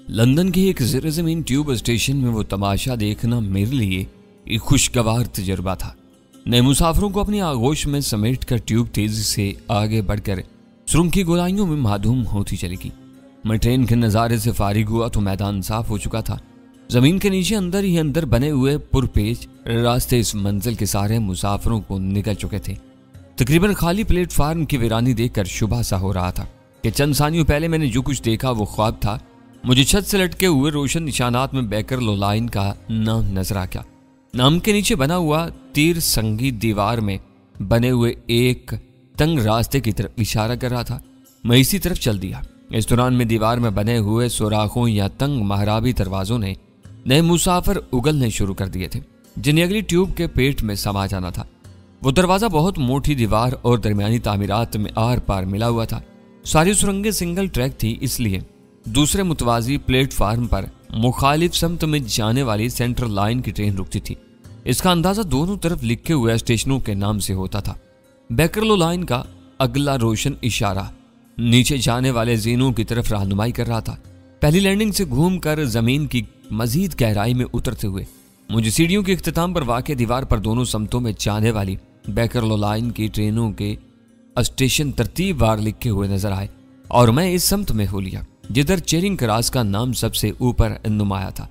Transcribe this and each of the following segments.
London के एक ज़ेर ज़मीन ट्यूब स्टेशन में वो तमाशा देखना मेरे लिए एक खुशगवार तजुर्बा था। नए मुसाफिरों को अपनी आगोश में समेट कर ट्यूब तेजी से आगे बढ़कर सुरंग की गोलाइयों में माधूम होती चलेगी। मैं ट्रेन के नज़ारे से फारिग हुआ तो मैदान साफ हो चुका था। जमीन के नीचे अंदर ही अंदर बने हुए पुरपेच रास्ते इस मंजिल के सारे मुसाफिरों को निकल चुके थे। तकरीबन खाली प्लेटफार्म की वीरानी देखकर शुबह सा हो रहा था कि चंद सानियों पहले मैंने जो कुछ देखा वो ख्वाब था। मुझे छत से लटके हुए रोशन निशानात में बेकर लोलाइन का नाम नजर आ गया। नाम के नीचे बना हुआ तीर संगीत दीवार में बने हुए एक तंग रास्ते की तरफ इशारा कर रहा था। मैं इसी तरफ चल दिया। इस दौरान में दीवार में बने हुए सुराखों या तंग महराबी दरवाजों ने नए मुसाफिर उगलने शुरू कर दिए थे, जिन्हें अगली ट्यूब के पेट में समा जाना था। वो दरवाजा बहुत मोटी दीवार और दरमियानी तामीरात में आर पार मिला हुआ था। सारी सुरंगें सिंगल ट्रैक थी, इसलिए दूसरे मुतवाजी प्लेटफार्म पर मुखालिफ समत में जाने वाली सेंट्रल लाइन की ट्रेन रुकती थी। इसका अंदाजा दोनों तरफ लिखे हुए स्टेशनों के नाम से होता था। बेकरलो लाइन का अगला रोशन इशारा नीचे जाने वाले जीनों की तरफ रहनुमाई कर रहा था। पहली लैंडिंग से घूमकर जमीन की मजीद गहराई में उतरते हुए मुझे सीढ़ियों के इख्तिताम पर वाक़े दीवार पर दोनों समतों में जाने वाली बेकरलो लाइन की ट्रेनों के स्टेशन तरतीबवार लिखे हुए नजर आए और मैं इस समत में हो लिया जिधर चेरिंग क्रॉस का नाम सबसे ऊपर नुमाया था।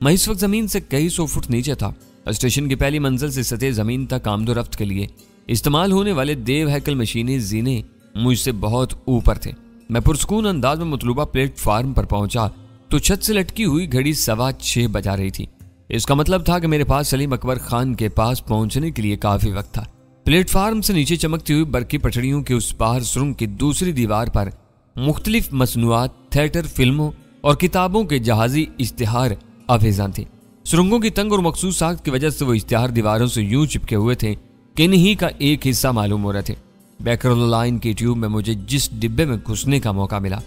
मैं इस वक्त जमीन से कई सौ फुट नीचे था। स्टेशन की पहली मंजिल से सतह जमीन तक आमदोरफ्त के लिए इस्तेमाल होने वाले देव हैकल मशीनें जीने मुझसे बहुत ऊपर थे। मैं पुरस्कून अंदाज में मतलूबा प्लेटफार्म पर पहुंचा तो छत से लटकी हुई घड़ी 6:15 बजा रही थी। इसका मतलब था कि मेरे पास सलीम अकबर खान के पास पहुंचने के लिए काफी वक्त था। प्लेटफार्म से नीचे चमकती हुई बरकी पटड़ियों के उस पार सुरंग की दूसरी दीवार पर मुख्तलिफ मसनूआत, थिएटर, फिल्मों और किताबों के जहाजी इश्तिहार आवेजान थे। सुरंगों की तंग और मखसूस साख्त की वजह से वो इश्तिहार दीवारों से यूं चिपके हुए थे कि इन्हीं का एक हिस्सा मालूम हो रहे थे। बेकरलो लाइन की ट्यूब में मुझे जिस डिब्बे में घुसने का मौका मिला,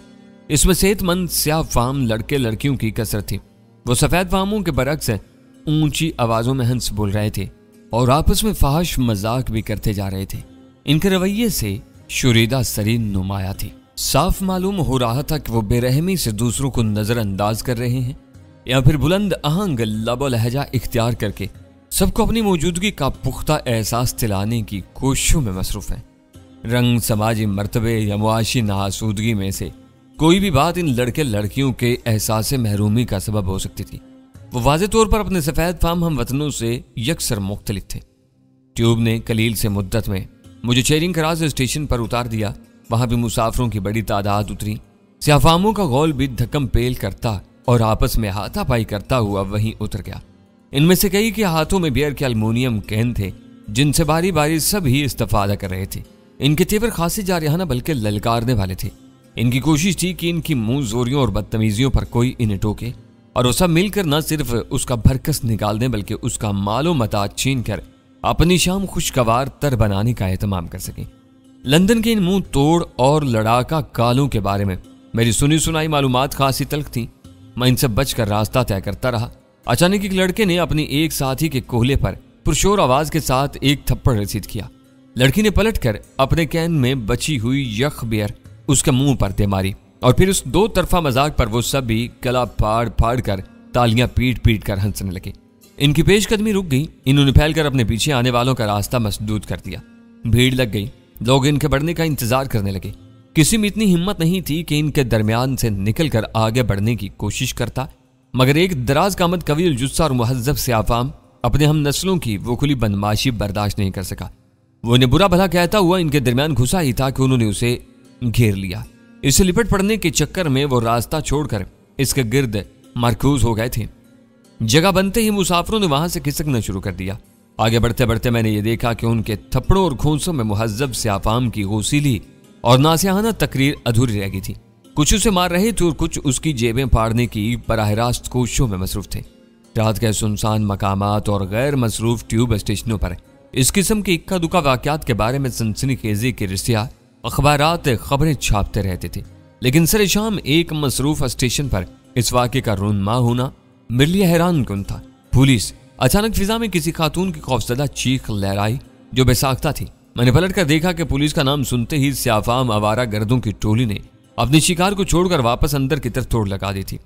इसमें सेहतमंद स्याह फाम लड़के लड़कियों की कसरत थी। वो सफेद फामों के बरक्स ऊंची आवाजों में हंस बोल रहे थे और आपस में फहाश मजाक भी करते जा रहे थे। इनके रवैये से शुरीदा सरीन नुमाया थी। साफ मालूम हो रहा था कि वो बेरहमी से दूसरों को नजरअंदाज कर रहे हैं या फिर बुलंद आहंग लबो लहजा इख्तियार करके सबको अपनी मौजूदगी का पुख्ता एहसास दिलाने की कोशिशों में मसरूफ हैं। रंग, समाजी मर्तबे या मुआशी नासूदगी में से कोई भी बात इन लड़के लड़कियों के एहसास महरूमी का सबब हो सकती थी। वो वाज़े तौर पर अपने सफ़ेद फाम हम वतनों से यकसर मुख्तलिफ थे। ट्यूब ने कलील से मुद्दत में मुझे चेरिंग क्रॉस स्टेशन पर उतार दिया। वहां भी मुसाफिरों की बड़ी तादाद उतरी। स्याफामों का गौल भी धक्कम पेल करता और आपस में हाथापाई करता हुआ वहीं उतर गया। इनमें से कई के हाथों में बियर के अल्मोनियम कैन थे, जिनसे बारी बारी सब ही इस्तेफादा कर रहे थे। इनके तेवर खासे जारिहाना बल्कि ललकारने वाले थे। इनकी कोशिश थी कि इनकी मुंह जोरियों और बदतमीजियों पर कोई इन्हें टोके और वो सब मिलकर न सिर्फ उसका भरकस निकाल दें बल्कि उसका मालो मता छीन कर अपनी शाम खुशगवार तर बनाने का एहतमाम कर सकें। लंदन के इन मुंह तोड़ और लड़ाका कालों के बारे में मेरी सुनी सुनाई मालूमात खासी तल्ख थी। मैं इनसे बचकर रास्ता तय करता रहा। अचानक एक लड़के ने अपनी एक साथी के कोहले पर पुरशोर आवाज के साथ एक थप्पड़ रसीद किया। लड़की ने पलटकर अपने कैन में बची हुई यख बियर उसके मुंह पर दे मारी और फिर उस दो तरफा मजाक पर वो सब भी गला फाड़ फाड़ कर तालियां पीट पीट कर हंसने लगे। इनकी पेशकदमी रुक गई। इन्होंने फैलकर अपने पीछे आने वालों का रास्ता मसदूद कर दिया। भीड़ लग गई। लोग इनके बढ़ने का इंतजार करने लगे। किसी में इतनी हिम्मत नहीं थी कि इनके दरमियान से निकलकर आगे बढ़ने की कोशिश करता, मगर एक दराज कामद कवील जुस्सा और मुहज्जब स्याफाम अपने हम नस्लों की वो खुली बदमाशी बर्दाश्त नहीं कर सका। वो इन्हें बुरा भला कहता हुआ इनके दरमियान घुसा ही था कि उन्होंने उसे घेर लिया। इससे लिपट पड़ने के चक्कर में वो रास्ता छोड़कर इसके गिर्द मरकूज हो गए थे। जगह बनते ही मुसाफिरों ने वहां से खिसकना शुरू कर दिया। आगे बढ़ते बढ़ते मैंने ये देखा कि उनके थप्पड़ों और घूंसों में मुहज्जब स्याफाम की गौसीली और नासिहाना तकरीर अधूरी रह गई थी। कुछ उसे मार रहे थे और कुछ उसकी जेबें फाड़ने की बराह रास्त कोशिशों में मसरूफ थे। रात के सुनसान मकामात और गैर मसरूफ ट्यूब स्टेशनों पर इस किस्म के इक्का दुक्का वाकयात के बारे में सनसनीखेजी के रिश्तिया अखबारात खबरें छापते रहते थे, लेकिन सरे शाम एक मसरूफ स्टेशन पर इस वाक़े का रूनमा होना मेरे लिए हैरान कुन था। पुलिस अचानक फिजा में किसी खातून की खौफजदा चीख लहराई जो बेसाख्ता थी। मैंने पलट कर देखा कि पुलिस का नाम सुनते ही स्याफाम आवारा गर्दों की टोली ने अपने शिकार को छोड़कर वापस अंदर की तरफ तोड़ लगा दी थी।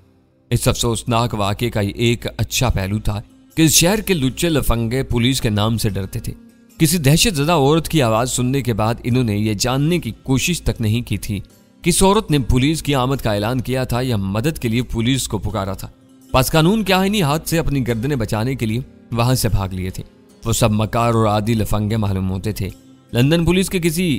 इस अफसोसनाक वाकये का एक अच्छा पहलू था कि इस शहर के लुच्चे लफंगे पुलिस के नाम से डरते थे। किसी दहशतज़दा औरत की आवाज सुनने के बाद इन्होंने ये जानने की कोशिश तक नहीं की थी कि इस औरत ने पुलिस की आमद का ऐलान किया था या मदद के लिए पुलिस को पुकारा था। पास कानून के आईनी हाथ से अपनी गर्दनें बचाने के लिए वहां से भाग लिए थे। वो सब मकार और आदि लफंगे मालूम होते थे। लंदन पुलिस के किसी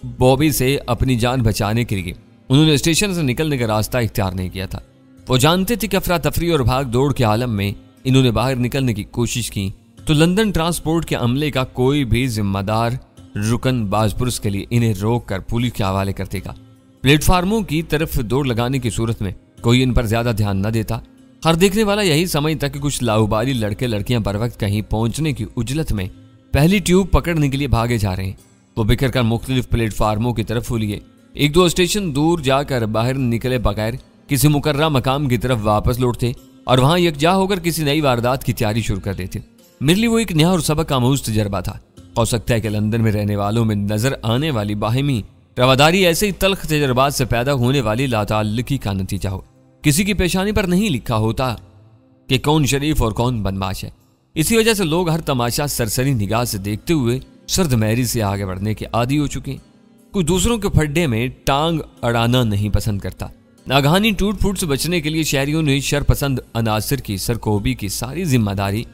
बॉबी से अपनी जान बचाने के लिए उन्होंने स्टेशन से निकलने का रास्ता इख्तियार नहीं किया था। वो जानते थे कि अफरा तफरी और भाग दौड़ के आलम में इन्होंने बाहर निकलने की कोशिश की तो लंदन ट्रांसपोर्ट के अमले का कोई भी जिम्मेदार रुकन बाजपुरस के लिए इन्हें रोक कर पुलिस के हवाले कर देगा। प्लेटफार्मों की तरफ दौड़ लगाने की सूरत में कोई इन पर ज्यादा ध्यान न देता। हर देखने वाला यही समझता कि कुछ लाउबाली लड़के लड़कियां बर वक्त कहीं पहुंचने की उजलत में पहली ट्यूब पकड़ने के लिए भागे जा रहे हैं। वो बिखर कर मुख्तलिफ प्लेटफार्मों की तरफ हुलिए एक दो स्टेशन दूर जाकर बाहर निकले बगैर किसी मुकर्रा मकाम की तरफ वापस लौटते और वहां यकजा होकर किसी नई वारदात की तैयारी शुरू कर देते। मेरे लिए वो एक नया और सबक आमूज तजर्बा था। हो सकता है कि लंदन में रहने वालों में नजर आने वाली बाहिमी रवादारी ऐसे ही तल्ख तजर्बात से पैदा होने वाली लाताल्लुकी का नतीजा हो। किसी की पेशानी पर नहीं लिखा होता कि कौन शरीफ और कौन बदमाश है। इसी वजह से लोग हर तमाशा सरसरी निगाह से देखते हुए सर्द मैरी से आगे बढ़ने के आदी हो चुके हैं। कुछ दूसरों के फड्डे में टांग अड़ाना नहीं पसंद करता। नागहानी टूट फूट से बचने के लिए शहरियों ने शरपसंद अनासर की सरकोबी की सारी जिम्मेदारी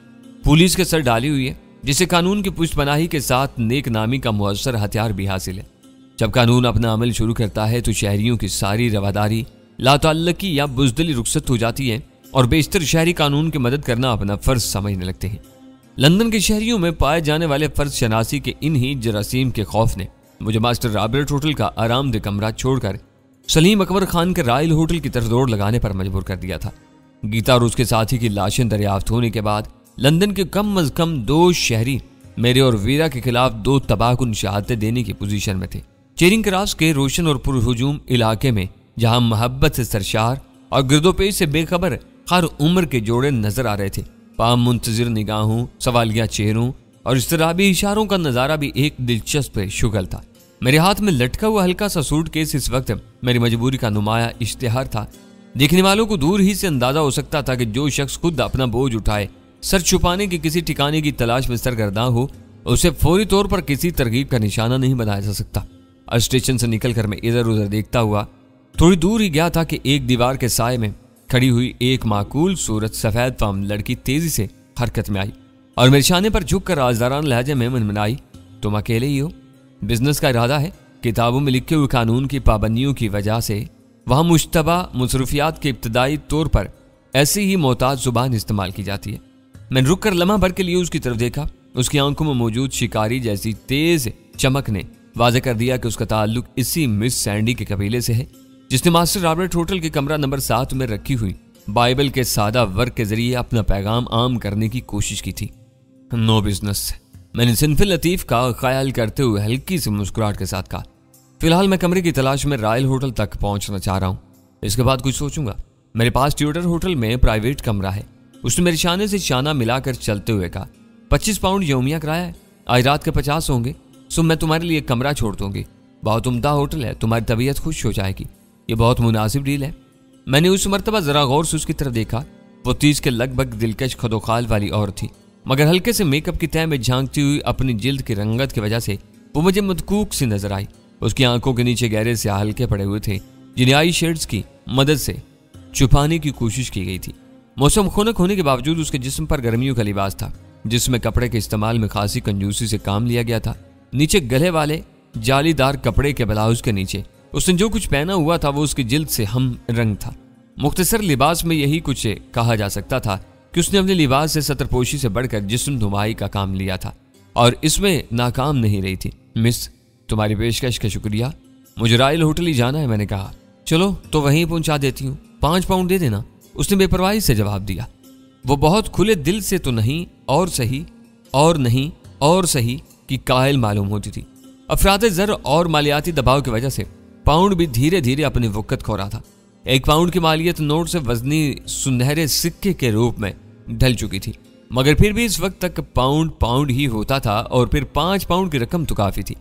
पुलिस के सर डाली हुई है, जिसे कानून की पुष्टपनाही के साथ नेक नामी का मुअस्सर हथियार भी हासिल है। जब कानून अपना अमल शुरू करता है तो शहरियों की सारी रवादारी लाताल्लुकी या बुज़दिली रुखसत हो जाती है और बेशतर शहरी कानून की मदद करना अपना फर्ज समझने लगते हैं। लंदन के शहरियों में पाए जाने वाले फर्ज शनासी के इन ही जरासीम के खौफ ने मुझे मास्टर रॉबर्ट होटल का आरामदेह कमरा छोड़कर सलीम अकबर खान के रॉयल होटल की तरफ दौड़ लगाने पर मजबूर कर दिया था। गीता और उसके साथी की लाशें दरियाफ्त होने के बाद लंदन के कम अज कम 2 शहरी मेरे और वीरा के खिलाफ 2 तबाहकुन शहादतें देने की पोजीशन में थे। चेरिंग क्रॉस के रोशन और पुरहुजूम इलाके में जहां मोहब्बत से सरशार और गिरदोपेश से बेखबर हर उम्र के जोड़े नजर आ रहे थे, पाम मुंतजिर निगाहों, सवालिया चेहरों और इस्तराबी इशारों का नजारा भी एक दिलचस्प शुगल था। मेरे हाथ में लटका हुआ हल्का सा सूटकेस इस वक्त मेरी मजबूरी का नुमाया इश्तिहार था। देखने वालों को दूर ही से अंदाजा हो सकता था कि जो शख्स खुद अपना बोझ उठाए सर छुपाने की किसी ठिकाने की तलाश में सरगर्दा हो, उसे फौरी तौर पर किसी तरगीब का निशाना नहीं बनाया जा सकता। और स्टेशन से निकलकर मैं इधर उधर देखता हुआ थोड़ी दूर ही गया था कि एक दीवार के साए में खड़ी हुई एक माकूल सूरत सफेद फाम लड़की तेजी से हरकत में आई और मेरे शाने पर झुककर राजदारान लहजे में मनमनाई, तुम अकेले ही हो? बिजनेस का इरादा है? किताबों में लिखे हुए कानून की पाबंदियों की वजह से वहां मुश्तबा मुसरूफियात के इब्तदाई तौर पर ऐसी ही मोहताज जुबान इस्तेमाल की जाती है। मैंने रुक कर लम्हा भर के लिए उसकी तरफ देखा। उसकी आंखों में मौजूद शिकारी जैसी तेज चमक ने वाज़ेह कर दिया कि उसका ताल्लुक इसी मिस सैंडी के कबीले से है जिसने मास्टर रॉबर्ट होटल के कमरा नंबर 7 में रखी हुई बाइबल के सादा वर्क के जरिए अपना पैगाम आम करने की कोशिश की थी। नो बिजनेस, मैंने सिनफिल लतीफ का ख्याल करते हुए हल्की सी मुस्कुराहट के साथ कहा। फिलहाल मैं कमरे की तलाश में रॉयल होटल तक पहुंचना चाह रहा हूँ, इसके बाद कुछ सोचूंगा। मेरे पास ट्यूडर होटल में प्राइवेट कमरा है। उसने मेरे शाने से शाना मिलाकर चलते हुए कहा, 25 पाउंड यौमिया किराया है, आज रात के 50 होंगे। सो मैं तुम्हारे लिए कमरा छोड़ दूंगी। बहुत उम्दा होटल है, तुम्हारी तबीयत खुश हो जाएगी। ये बहुत मुनासिब डील है। मैंने उस मरतबा जरा गौर से उसकी तरफ देखा। वो 30 के लगभग दिलकश खदोखाल वाली औरत थी, मगर हल्के से मेकअप की तह में झांकती हुई अपनी जिल्द की रंगत की वजह से वो मुझे मदकूक सी नजर आई। उसकी आंखों के नीचे गहरे से हल्के पड़े हुए थे जिन्हें आई शेड्स की मदद से छुपाने की कोशिश की गई थी। मौसम खुनक होने के बावजूद उसके जिस्म पर गर्मियों का लिबास था, जिसमें कपड़े के इस्तेमाल में खासी कंजूसी से काम लिया गया था। नीचे गले वाले जालीदार कपड़े के ब्लाउज के नीचे उसने जो कुछ पहना हुआ था वो उसकी जिल्द से हम रंग था। मुख्तसर लिबास में यही कुछ कहा जा सकता था कि उसने अपने लिबास से सतरपोशी से बढ़कर जिस्म नुमाई का काम लिया था और इसमें नाकाम नहीं रही थी। मिस, तुम्हारी पेशकश का शुक्रिया, मुझे रॉयल होटल ही जाना है। मैंने कहा, चलो तो वहीं पहुंचा देती हूँ, 5 पाउंड दे देना। उसने बेपरवाही से जवाब दिया। वो बहुत खुले दिल से तो नहीं और सही और नहीं और सही की कायल मालूम होती थी। अफराद ज़र और मालियाती दबाव की वजह से पाउंड भी धीरे धीरे अपनी वक़्त खो रहा था। 1 पाउंड की मालियत नोट से वजनी सुनहरे सिक्के के रूप में ढल चुकी थी, मगर फिर भी इस वक्त तक पाउंड ही होता था और फिर 5 पाउंड की रकम तो काफ़ी थी।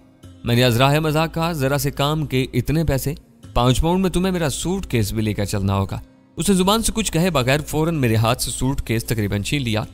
मैंने अजराह मजाक कहा, जरा से काम के इतने पैसे, 5 पाउंड में तुम्हें मेरा सूटकेस भी लेकर चलना होगा। उसने जुबान से कुछ कहे बगैर फौरन मेरे हाथ से सूटकेस तकरीबन छीन लिया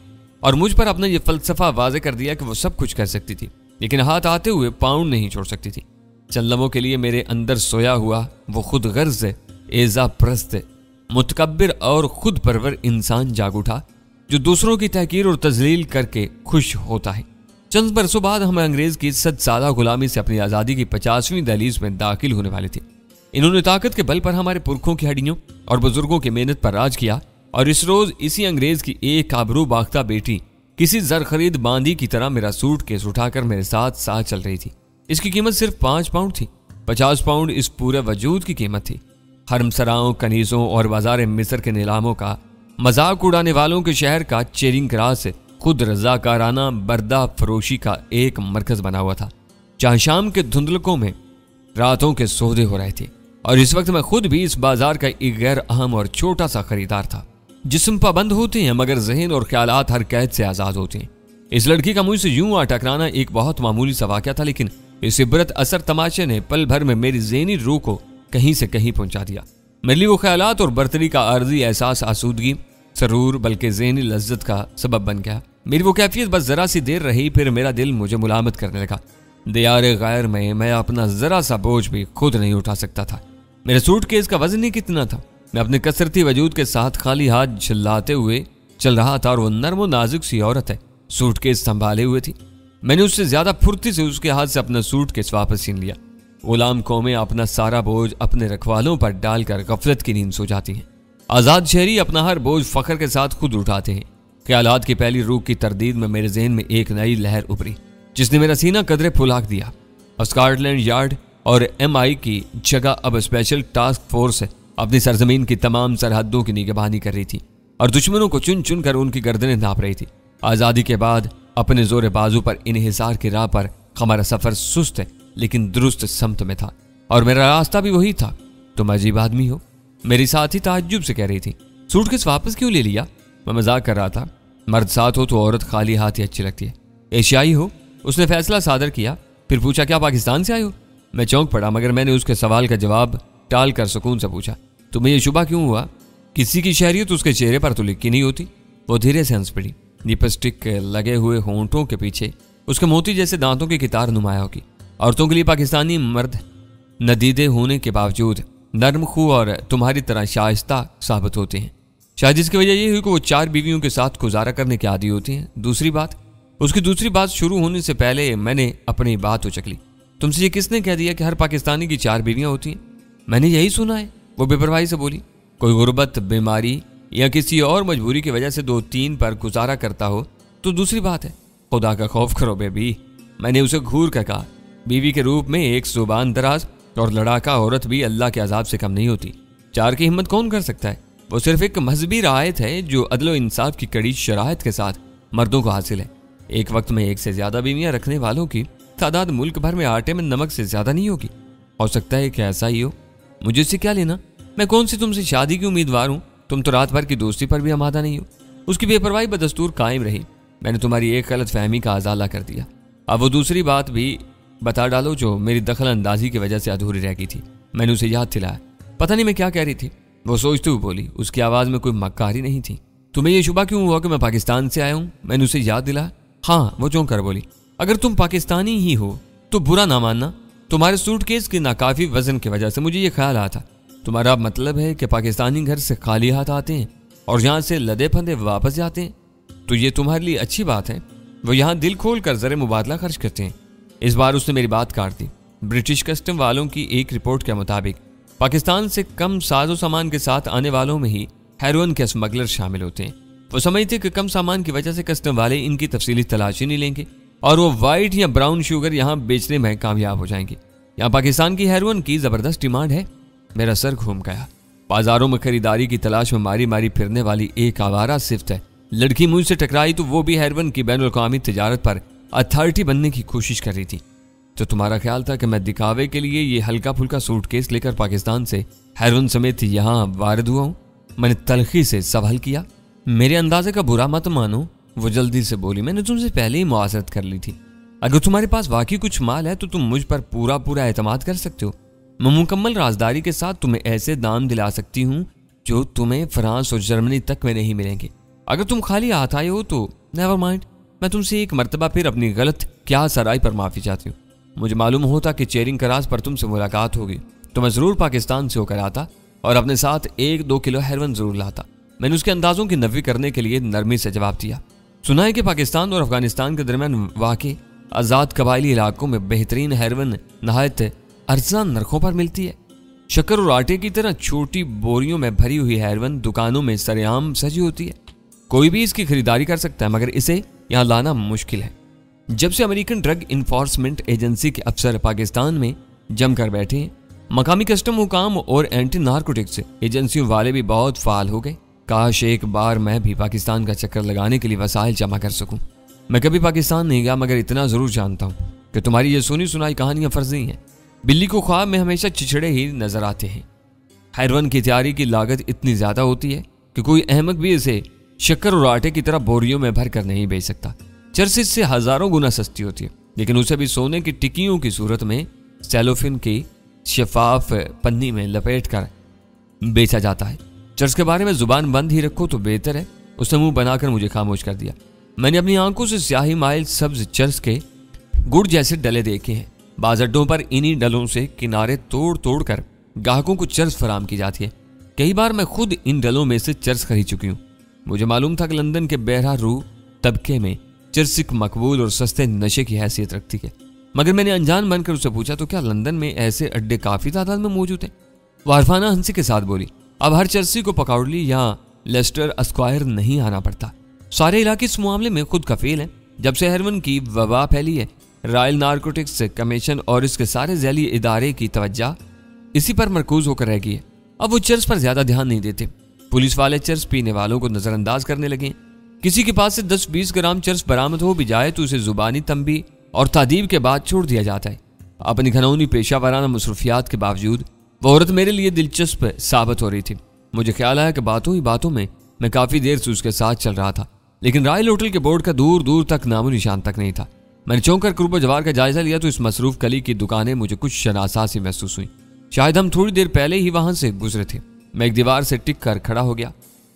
और मुझ पर अपना यह फलसफा वाज़े कर दिया कि वो सब कुछ कर सकती थी, लेकिन हाथ आते हुए पाउंड नहीं छोड़ सकती थी। चंद लम्हों के लिए मेरे अंदर सोया हुआ वो खुद गर्ज एजा प्रस्त मुतकब्बिर और खुद परवर इंसान जाग उठा, जो दूसरों की तहकीर और तजलील करके खुश होता है। चंद बरसों बाद हम अंग्रेज की 100 साला गुलामी से अपनी आज़ादी की 50वीं दहलीज में दाखिल होने वाले थे। इन्होंने ताकत के बल पर हमारे पुरखों की हड्डियों और बुजुर्गों की मेहनत पर राज किया और इस रोज इसी अंग्रेज की एक आबरू बाख्ता बेटी किसी जर खरीद बांदी की तरह मेरा सूटकेस उठाकर मेरे साथ साथ चल रही थी। इसकी कीमत सिर्फ 5 पाउंड थी। 50 पाउंड इस पूरे वजूद की कीमत थी। हरमसराओं, कनीजों और बाजार मिस्र के नीलामों का मजाक उड़ाने वालों के शहर का चेरिंग क्रास खुद रजाकाराना बर्दा फरोशी का एक मरकज बना हुआ था, जहां शाम के धुंधलकों में रातों के सौदे हो रहे थे। और इस वक्त मैं खुद भी इस बाजार का एक गैर अहम और छोटा सा खरीदार था। जिस्म पाबंद होते हैं मगर जहन और ख्यालात हर कैद से आजाद होते हैं। इस लड़की का मुझसे यूं आ टकराना एक बहुत मामूली सा वाक़या था, लेकिन इस इबरत असर तमाशे ने पल भर में मेरी ज़हनी रूह को कहीं से कहीं पहुंचा दिया। मेरे लिए वो ख्यालात और बर्तरी का आर्जी एहसास आसूदगी, सरूर बल्कि ज़हनी लज्जत का सबब बन गया। मेरी वो कैफियत बस जरा सी देर रही, फिर मेरा दिल मुझे मुलामत करने लगा। दियारे गैर में मैं अपना जरा सा बोझ भी खुद नहीं उठा सकता था। मेरे सूटकेस का वजन ही कितना था। मैं अपने कसरती वजूद के साथ खाली हाथ झल्लाते हुए चल रहा था और वो नर्म और नाजुक सी औरत है सूटकेस संभाले हुए थी। मैंने उससे ज्यादा फुर्ती से उसके हाथ से अपना सूटकेस वापस छीन लिया। गुलाम कौमें अपना सारा बोझ अपने रखवालों पर डालकर गफलत की नींद सो जाती हैं। आजाद शहरी अपना हर बोझ फख्र के साथ खुद उठाते हैं। ख्यालात की पहली रूह की तरदीद में मेरे जहन में एक नई लहर उभरी, जिसने मेरा सीना कदरे फुलाक दिया। स्कॉटलैंड यार्ड और MI की जगह अब स्पेशल टास्क फोर्स अपनी सरजमीन की तमाम सरहदों की निगरानी कर रही थी और दुश्मनों को चुन चुन कर उनकी गर्दनें नाप रही थी। आज़ादी के बाद अपने जोर बाजू पर इन्हिसार की राह पर हमारा सफर सुस्त लेकिन दुरुस्त समत में था और मेरा रास्ता भी वही था। तुम अजीब आदमी हो, मेरी साथी ताज्जुब से कह रही थी। सूटकेस वापस क्यों ले लिया? मैं मजाक कर रहा था। मर्द साथ हो तो औरत खाली हाथ ही अच्छी लगती है। एशियाई हो, उसने फैसला सादर किया। फिर पूछा क्या पाकिस्तान से आए हो? मैं चौंक पड़ा, मगर मैंने उसके सवाल का जवाब टाल कर सुकून से पूछा, तुम्हें यह शुबा क्यों हुआ? किसी की शहरियत उसके चेहरे पर तो लिखी नहीं होती। वो धीरे से हंस पड़ी। लिपस्टिक लगे हुए होंठों के पीछे उसके मोती जैसे दांतों की कितार नुमाया होगी। औरतों के लिए पाकिस्तानी मर्द नदीदे होने के बावजूद नर्म खू और तुम्हारी तरह शाइस्ता साबित होते हैं। शायद इसकी वजह यह हुई कि वो 4 बीवियों के साथ गुजारा करने के आदी होती हैं। उसकी दूसरी बात शुरू होने से पहले मैंने अपनी बात उचक ली। तुमसे ये किसने कह दिया कि हर पाकिस्तानी की 4 बीवियां होती हैं? मैंने यही सुना है, वो बेपरवाही से बोली। कोई गुर्बत, बीमारी या किसी और मजबूरी की वजह से 2-3 पर गुजारा करता हो तो दूसरी बात है। खुदा का खौफ करो बेबी, मैंने उसे घूर कर कहा। बीवी के रूप में एक जुबान दराज और लड़ाका औरत भी अल्लाह के अजाब से कम नहीं होती। 4 की हिम्मत कौन कर सकता है? वो सिर्फ एक मजहबी रायत है जो अदल इंसाफ की कड़ी शराइत के साथ मर्दों को हासिल है। एक वक्त में 1 से ज्यादा बीवियां रखने वालों की तादाद मुल्क भर में आटे में नमक से ज्यादा नहीं होगी। हो सकता है कि ऐसा ही हो, मुझे इससे क्या लेना? मैं कौन सी तुमसे शादी की उम्मीदवार हूँ? तुम तो रात भर की दोस्ती पर भी आमादा नहीं हो। उसकी बेपरवाही बदस्तूर कायम रही। मैंने तुम्हारी एक गलत फहमी का अजाला कर दिया। अब वो दूसरी बात भी बता डालो जो मेरी दखल अंदाजी की वजह से अधूरी रह गई थी। मैंने उसे याद दिलाया। पता नहीं मैं क्या कह रही थी। वो सोचते हुए बोली। उसकी आवाज में कोई मक्कारी नहीं थी। तुम्हें यह शुबा क्यों हुआ कि मैं पाकिस्तान से आया हूँ? मैंने उसे याद दिलाया। हाँ, वो चौंक कर बोली। अगर तुम पाकिस्तानी ही हो तो बुरा ना मानना। तुम्हारे सूटकेस के नाकाफी वजन की वजह से मुझे ये ख्याल आया था। तुम्हारा मतलब है कि पाकिस्तानी घर से खाली हाथ आते हैं और यहाँ से लदे फंदे वापस जाते हैं, तो ये तुम्हारे लिए अच्छी बात है। वो यहाँ दिल खोल कर ज़रे मुबादला खर्च करते हैं। इस बार उसने मेरी बात काट दी। ब्रिटिश कस्टम वालों की एक रिपोर्ट के मुताबिक पाकिस्तान से कम साजो सामान के साथ आने वालों में ही हेरोइन के स्मगलर शामिल होते हैं। वो समझते कि कम सामान की वजह से कस्टम वाले इनकी तफसीली तलाशी नहीं लेंगे और वो वाइट या ब्राउन शुगर यहाँ बेचने में कामयाब हो जाएंगे। यहाँ पाकिस्तान की हेरोइन की जबरदस्त डिमांड है। मेरा सर घूम गया। बाजारों में खरीदारी की तलाश में मारी मारी फिरने वाली एक आवारा सिफ्त है लड़की मुझसे टकराई तो वो भी हेरोइन की बैनुल अक़वामी तिजारत पर अथॉरिटी बनने की कोशिश कर रही थी। तो तुम्हारा ख्याल था कि मैं दिखावे के लिए ये हल्का फुल्का सूटकेस लेकर पाकिस्तान से हेरोइन समेत यहाँ वारिद हुआ हूँ? मैंने तलखी से सवाल किया। मेरे अंदाजे का बुरा मत मानो, वो जल्दी से बोली। मैंने तुमसे पहले ही मुआसरत कर ली थी। अगर तुम्हारे पास वाकई कुछ माल है तो तुम मुझ पर पूरा एतमाद कर सकते हो। मैं मुकम्मल राजदारी के साथ तुम्हें ऐसे दाम दिला सकती हूँ जो तुम्हें फ्रांस और जर्मनी तक में नहीं मिलेंगे। अगर तुम खाली हाथ आए हो तो नेवर माइंड, मैं तुमसे एक मर्तबा फिर अपनी गलत क्या सराय पर माफ़ी चाहती हूँ। मुझे मालूम होता कि चेरिंग करास पर तुमसे मुलाकात होगी तो मैं ज़रूर पाकिस्तान से होकर आता और अपने साथ 1-2 किलो हेरोइन ज़रूर लाता। मैंने उसके अंदाज़ों की नफ़ी करने के लिए नरमी से जवाब दिया। सुना है कि पाकिस्तान और अफगानिस्तान के दरमियान वाक़ई आज़ाद कबायली इलाकों में बेहतरीन हेरोइन नहायत अर्ज़ा नरखों पर मिलती है। शक्कर और आटे की तरह छोटी बोरियों में भरी हुई हेरोइन दुकानों में सरेआम सजी होती है। कोई भी इसकी खरीदारी कर सकता है, मगर इसे यहाँ लाना मुश्किल है। जब से अमेरिकन ड्रग इन्फोर्समेंट एजेंसी के अफसर पाकिस्तान में जमकर बैठे हैं, मकामी कस्टम हुकाम और एंटी नार्कोटिक्स एजेंसियों वाले भी बहुत फाल हो गए। काश एक बार मैं भी पाकिस्तान का चक्कर लगाने के लिए वसाइल जमा कर सकूं। मैं कभी पाकिस्तान नहीं गया, मगर इतना जरूर जानता हूं कि तुम्हारी ये सुनी सुनाई कहानियां फर्जी हैं। बिल्ली को ख्वाब में हमेशा चिचड़े ही नजर आते हैं। हेरोइन की तैयारी की लागत इतनी ज्यादा होती है कि कोई अहमक भी इसे शक्कर और आटे की तरह बोरियों में भर कर नहीं बेच सकता। चरस इससे हजारों गुना सस्ती होती है, लेकिन उसे भी सोने की टिक्कियों की सूरत में सेलोफिन की शफाफ पन्नी में लपेट कर बेचा जाता है। चर्च के बारे में जुबान बंद ही रखो तो बेहतर है। उसने मुंह बनाकर मुझे खामोश कर दिया। मैंने अपनी आंखों से स्याही माइल सब्ज चर्च के गुड़ जैसे डले देखे हैं। बाज़ अड्डों पर इन्हीं डलों से किनारे तोड़ तोड़ कर ग्राहकों को चर्च फराम की जाती है। कई बार मैं खुद इन डलों में से चर्च खरीद चुकी हूँ। मुझे मालूम था कि लंदन के बहरा रू तबके में चर्च एक मकबूल और सस्ते नशे की हैसियत रखती है, मगर मैंने अनजान बनकर उससे पूछा तो क्या लंदन में ऐसे अड्डे काफी तादाद में मौजूद हैं? वारफाना हंसी के साथ बोली, अब हर चर्सी को पकौड़ली या लेस्टर स्क्वायर नहीं आना पड़ता। सारे इलाके इस मामले में खुद कफील हैं। जब से हेरोइन की वबा फैली है, रॉयल नारकोटिक्स कमीशन और इसके सारे जैली इदारे की तवज्जो इसी पर मरकूज होकर रह गई है। अब वो चर्च पर ज्यादा ध्यान नहीं देते। पुलिस वाले चर्च पीने वालों को नजरअंदाज करने लगे। किसी के पास से 10-20 ग्राम चर्च बरामद हो भी जाए तो उसे जुबानी तंबी और तादीब के बाद छोड़ दिया जाता है। अपनी घनौनी पेशा वाराना मसरूफियात के बावजूद वो औरत मेरे लिए दिलचस्प साबित हो रही थी। मुझे ख्याल आया कि बातों ही बातों में मैं काफी देर से उसके साथ चल रहा था, लेकिन रॉयल होटल के बोर्ड का दूर दूर तक नामो निशान तक नहीं था। मैंने चौंक कर कुर्ब जवार का जायजा लिया तो इस मसरूफ कली की दुकानें मुझे कुछ शनासासी महसूस हुई। शायद हम थोड़ी देर पहले ही वहां से गुजरे थे। मैं एक दीवार से टिक कर खड़ा हो गया।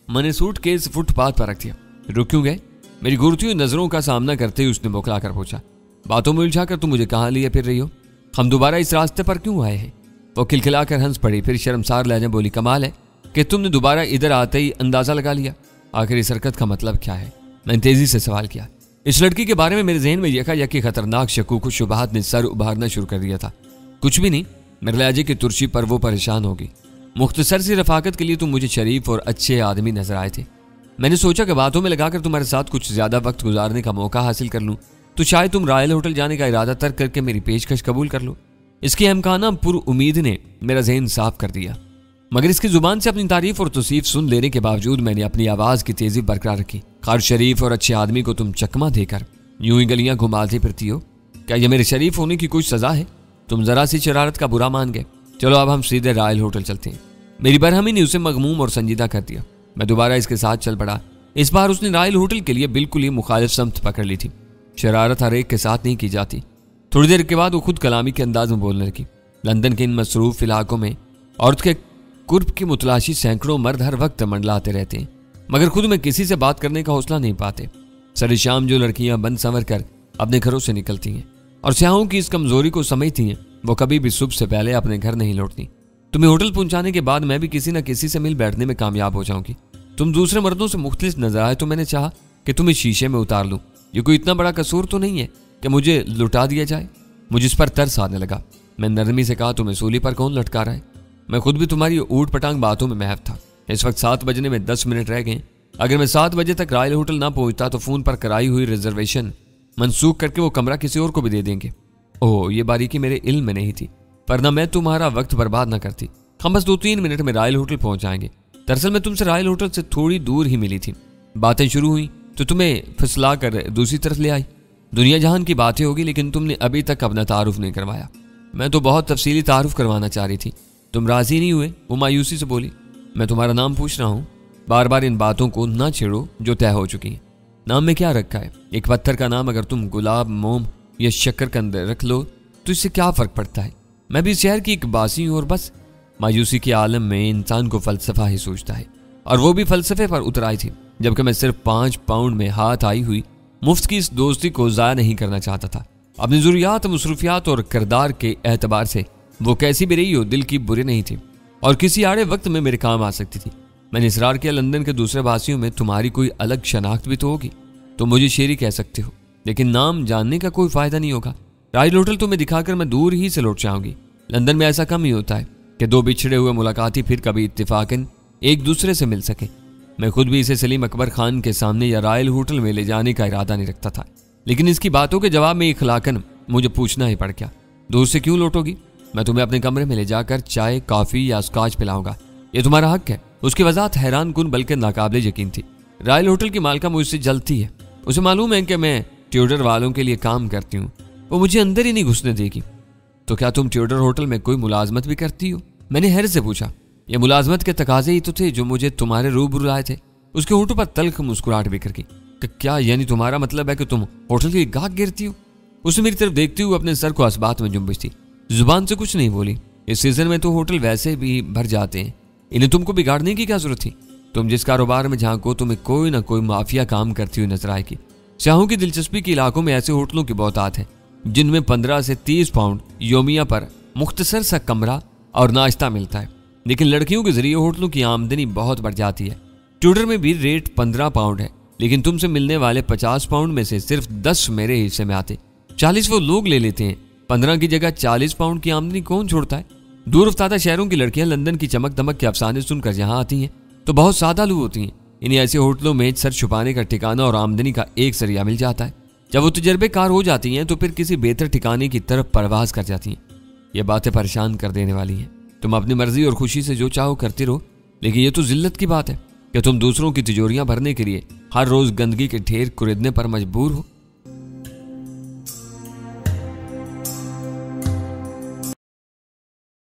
मैंने सूटकेस फुटपाथ पर रख दिया। रुक क्यों गए? मेरी घूरती हुई नजरों का सामना करते ही उसने बौखला कर पूछा। बातों में उलझा कर तुम मुझे कहाँ लिए फिर रही हो? हम दोबारा इस रास्ते पर क्यों आए हैं? वो खिलखिला कर हंस पड़ी, फिर शर्मसार लहजे बोली, कमाल है कि तुमने दोबारा इधर आते ही अंदाजा लगा लिया। आखिर इस हरकत का मतलब क्या है? मैंने तेजी से सवाल किया। इस लड़की के बारे में मेरे जहन में यकायकी खतरनाक शकूक शुबहात ने सर उभारना शुरू कर दिया था। कुछ भी नहीं, मेरे लहजे की तुर्शी पर वो परेशान होगी। मुख्तसर सी रफाकत के लिए तुम मुझे शरीफ और अच्छे आदमी नजर आए थे। मैंने सोचा कि बातों में लगाकर तुम्हारे साथ कुछ ज्यादा वक्त गुजारने का मौका हासिल कर लूं, तो शायद तुम रॉयल होटल जाने का इरादा तर्क करके मेरी पेशकश कबूल कर लो। इसकी अहमकाना पुर उम्मीद ने मेरा जहन साफ कर दिया, मगर इसकी जुबान से अपनी तारीफ और तौसीफ सुन लेने के बावजूद मैंने अपनी आवाज की तेजी बरकरार रखी। खार शरीफ और अच्छे आदमी को तुम चकमा देकर यूं ही गलियां घुमाती फिरती हो, क्या यह मेरे शरीफ होने की कोई सजा है? तुम जरा सी शरारत का बुरा मान गए। चलो अब हम सीधे रॉयल होटल चलते हैं। मेरी बरहमी ने उसे मगमूम और संजीदा कर दिया। मैं दोबारा इसके साथ चल पड़ा। इस बार उसने रॉयल होटल के लिए बिल्कुल ही मुखालिफ समत पकड़ ली थी। शरारत हर एक के साथ नहीं की जाती। थोड़ी देर के बाद वो खुद कलामी के अंदाज में बोलने लगी। लंदन के इन मसरूफ इलाकों में औरत के कुर्ब की मुतलाशी सैकड़ों मर्द हर वक्त मंडलाते रहते हैं, मगर खुद में किसी से बात करने का हौसला नहीं पाते। सारी शाम जो लड़कियां बंद संवर कर अपने घरों से निकलती हैं और स्याहों की इस कमजोरी को समझती हैं, वो कभी भी सुबह से पहले अपने घर नहीं लौटती। तुम्हें होटल पहुंचाने के बाद मैं भी किसी न किसी से मिल बैठने में कामयाब हो जाऊंगी। तुम दूसरे मर्दों से मुख्तलिफ नजर आए तो मैंने चाहा कि तुम्हें शीशे में उतार लूं। ये कोई इतना बड़ा कसूर तो नहीं है कि मुझे लुटा दिया जाए। मुझे इस पर तरस आने लगा। मैं नरमी से कहा, तुम्हें सूली पर कौन लटका रहा है? मैं खुद भी तुम्हारी ऊट पटांग बातों में महव था। इस वक्त 7 बजने में 10 मिनट रह गए। अगर मैं 7 बजे तक रॉयल होटल ना पहुंचता तो फोन पर कराई हुई रिजर्वेशन मनसूख करके वो कमरा किसी और को भी दे देंगे। ओह, ये बारीकी मेरे इल्म में नहीं थी, वरना मैं तुम्हारा वक्त बर्बाद ना करती। हम बस 2-3 मिनट में रॉयल होटल पहुंच जाएंगे। दरअसल मैं तुमसे रॉयल होटल से थोड़ी दूर ही मिली थी। बातें शुरू हुई तो तुम्हें फिसला कर दूसरी तरफ ले आई। दुनिया जहान की बातें होगी, लेकिन तुमने अभी तक अपना तारुफ नहीं करवाया। मैं तो बहुत तफसीली तारुफ करवाना चाह रही थी, तुम राजी नहीं हुए। वो मायूसी से बोली, मैं तुम्हारा नाम पूछ रहा हूँ, बार बार इन बातों को ना छेड़ो जो तय हो चुकी हैं। नाम में क्या रखा है? एक पत्थर का नाम अगर तुम गुलाब, मोम या शक्कर के अंदर रख लो तो इससे क्या फर्क पड़ता है? मैं भी शहर की एक बासी हूँ और बस। मायूसी के आलम में इंसान को फलसफा ही सोचता है, और वो भी फलसफे पर उतर आई थी, जबकि मैं सिर्फ 5 पाउंड में हाथ आई हुई मुफ्त की इस दोस्ती को ज़ाया नहीं करना चाहता था। अपनी ज़रूरियात, मसरूफियात और किरदार के एतबार से वो कैसी भी रही हो, दिल की बुरी नहीं थी और किसी आड़े वक्त में मेरे काम आ सकती थी। मैंने इसरार किया, लंदन के दूसरे वासियों में तुम्हारी कोई अलग शनाख्त भी तो होगी। तुम मुझे शेरी कह सकते हो, लेकिन नाम जानने का कोई फायदा नहीं होगा। राइल होटल तुम्हें दिखाकर मैं दूर ही से लौट जाऊंगी। लंदन में ऐसा कम ही होता है कि 2 बिछड़े हुए मुलाकाती फिर कभी इत्तेफाकन एक दूसरे से मिल सके। मैं खुद भी इसे सलीम अकबर खान के सामने या रॉयल होटल में ले जाने का इरादा नहीं रखता था, लेकिन इसकी बातों के जवाब में इखलाकन मुझे पूछना ही पड़ गया, दूर से क्यों लौटोगी? मैं तुम्हें अपने कमरे में ले जाकर चाय, कॉफी या स्कॉच पिलाऊंगा, ये तुम्हारा हक है। उसकी वजाहत हैरान कुन बल्कि नाकाबिले यकीन थी। रॉयल होटल की मालका मुझसे जलती है, उसे मालूम है कि मैं ट्यूडर वालों के लिए काम करती हूँ, वो मुझे अंदर ही नहीं घुसने देगी। तो क्या तुम ट्यूडर होटल में कोई मुलाजमत भी करती हो? मैंने हैरत से पूछा। ये मुलाजमत के तकाजे ही तो थे जो मुझे तुम्हारे रूबरू लाए थे। उसके होठों पर तल्ख मुस्कुराहट बिखर गई। क्या यानी तुम्हारा मतलब है कि तुम होटल की गाहक गिरती हो? उसने मेरी तरफ देखते हुए अपने सर को असबात में जुम्बिश थी, जुबान से कुछ नहीं बोली। इस सीजन में तो होटल वैसे भी भर जाते हैं, इन्हें तुमको बिगाड़ने की क्या जरूरत थी? तुम जिस कारोबार में झांको तुम्हें कोई ना कोई माफिया काम करती हुई नजर आएगी। शाहों की दिलचस्पी के इलाकों में ऐसे होटलों की बहुतात है जिनमें 15 से 30 पाउंड योमिया पर मुख्तसर सा कमरा और नाश्ता मिलता है, लेकिन लड़कियों के जरिए होटलों की आमदनी बहुत बढ़ जाती है। ट्यूडर में भी रेट 15 पाउंड है, लेकिन तुमसे मिलने वाले 50 पाउंड में से सिर्फ 10 मेरे हिस्से में आते, 40 वो लोग ले लेते हैं। 15 की जगह 40 पाउंड की आमदनी कौन छोड़ता है? दूर अफ्तादा शहरों की लड़कियां लंदन की चमक दमक के अफसाने सुनकर यहाँ आती हैं तो बहुत सादा लू होती हैं। इन्हें ऐसे होटलों में सर छुपाने का ठिकाना और आमदनी का एक जरिया मिल जाता है। जब वो तजर्बेकार हो जाती हैं तो फिर किसी बेहतर ठिकाने की तरफ परवाज कर जाती हैं। ये बातें परेशान कर देने वाली हैं। तुम अपनी मर्जी और खुशी से जो चाहो करते रहो, लेकिन ये तो जिल्लत की बात है कि तुम दूसरों की तिजोरियां भरने के लिए हर रोज गंदगी के ढेर कुरेदने पर मजबूर हो।